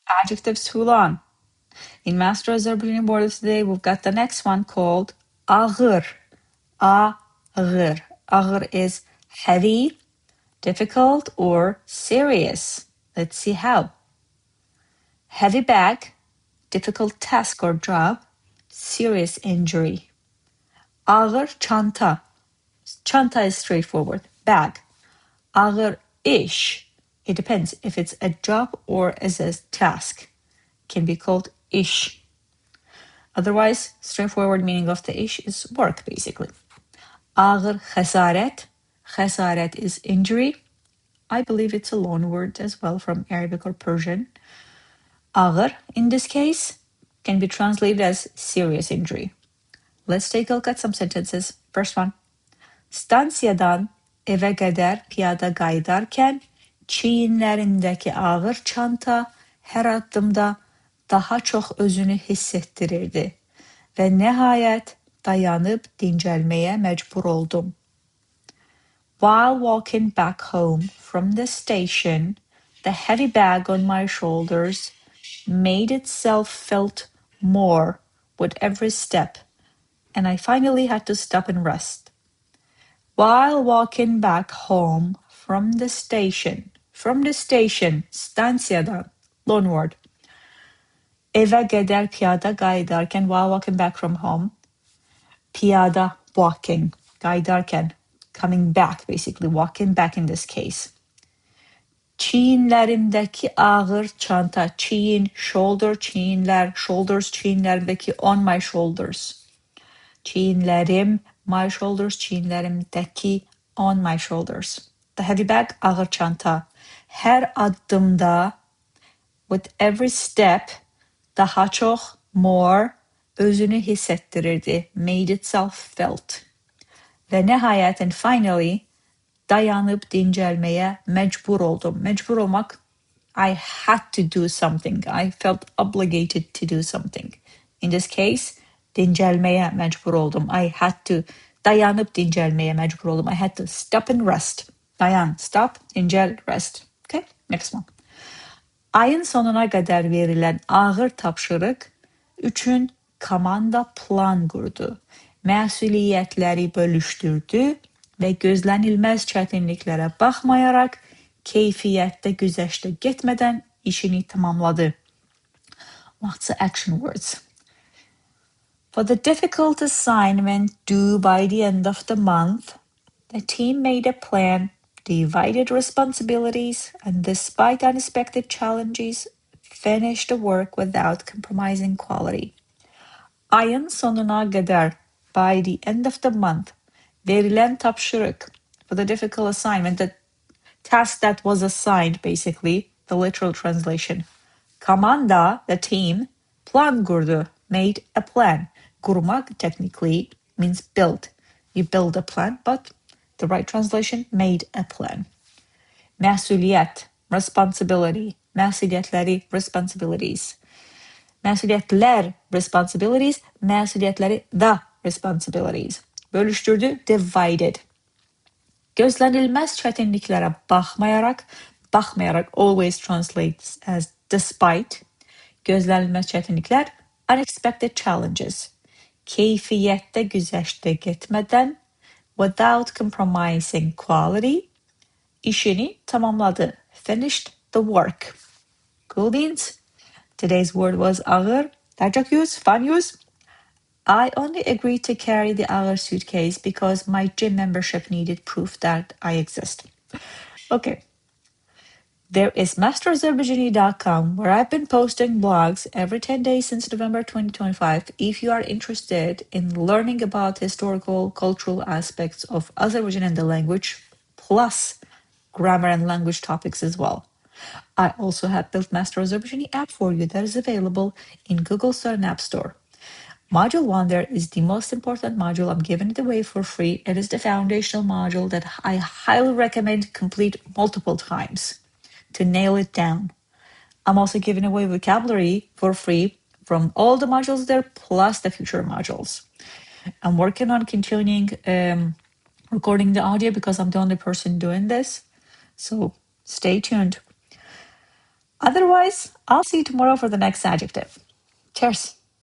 Adjectives too long. In Master Azerbaijani Borders today, we've got the next one called Ağır. Ağır. Ağır is heavy, difficult, or serious. Let's see how. Heavy bag, difficult task or job, serious injury. Ağır çanta. Çanta is straightforward. Bag. Ağır iş. It depends if it's a job or as a task. Can be called iş. Otherwise, straightforward meaning of the iş is work, basically. Ağır xəsarət. Xəsarət is injury. I believe it's a loan word as well from Arabic or Persian. Ağır, in this case, can be translated as serious injury. Let's take a look at some sentences. First one. Stansiyadan eve qədər piyada qayıdarkən çiyinlərindəki ağır çanta hər addımda daha çox özünü hiss etdirirdi və nəhayət dayanıb dincəlməyə məcbur oldum. While walking back home from the station, the heavy bag on my shoulders made itself felt more with every step, and I finally had to stop and rest. While walking back home from the station, stansiyadan, loan word. Eve qədər piyada qayıdarkən, while walking back from home, piyada, walking, qayıdarkən, coming back, basically, walking back in this case. Çiyinlərimdəki ağır çanta, çiyin, shoulder, çiyinlər, shoulders, çiyinlərimdəki, on my shoulders. Çiyinlərim, my shoulders, çiyinlərimdəki, on my shoulders. The heavy bag, ağır çanta. Hər addımda, with every step, daha çox, more, özünü hiss etdirirdi, made itself felt. Və nəhayət, and finally, dayanıb dincəlməyə məcbur oldum. Məcbur olmaq, I had to do something. I felt obligated to do something. In this case, dincəlməyə məcbur oldum. I had to, dayanıb dincəlməyə məcbur oldum. I had to stop and rest. Dayan, stop, dincəl, rest. Okay, next one. Ayın sonuna qədər verilən ağır tapşırıq üçün komanda plan qurdu. Məsuliyyətləri bölüşdürdü və gözlənilməz çətinliklərə baxmayaraq keyfiyyətdə güzəştə getmədən işini tamamladı. What's the action words? For the difficult assignment due by the end of the month, the team made a plan, divided responsibilities, and despite unexpected challenges, finished the work without compromising quality. Ayın sonuna qədər, by the end of the month, verilen tapşırık, for the difficult assignment, the task that was assigned, basically, the literal translation. Komanda, the team, plan kurdu, made a plan. Kurmak, technically, means build. You build a plan, but the right translation, made a plan. Məsuliyyət, responsibility. Məsuliyyətləri, responsibilities. Məsuliyyətlər, responsibilities. Məsuliyyətləri, the responsibilities. Bölüşdürdü, divided. Gözlənilməz çətinliklərə baxmayaraq always translates as despite. Gözlənilməz çətinliklər, unexpected challenges. Keyfiyyətdə güzəştə getmədən, without compromising quality, işini tamamladı, finished the work. Cool beans? Today's word was ağır. Darcak use, fun use. I only agreed to carry the Ağır suitcase because my gym membership needed proof that I exist. Okay. There is masterazerbaijani.com where I've been posting blogs every 10 days since November 2025 if you are interested in learning about historical, cultural aspects of Azerbaijan and the language, plus grammar and language topics as well. I also have built Master Azerbaijani app for you that is available in Google Store and App Store. Module 1 there is the most important module. I'm giving it away for free. It is the foundational module that I highly recommend complete multiple times to nail it down. I'm also giving away vocabulary for free from all the modules there, plus the future modules. I'm working on continuing recording the audio because I'm the only person doing this. So stay tuned. Otherwise, I'll see you tomorrow for the next adjective. Cheers.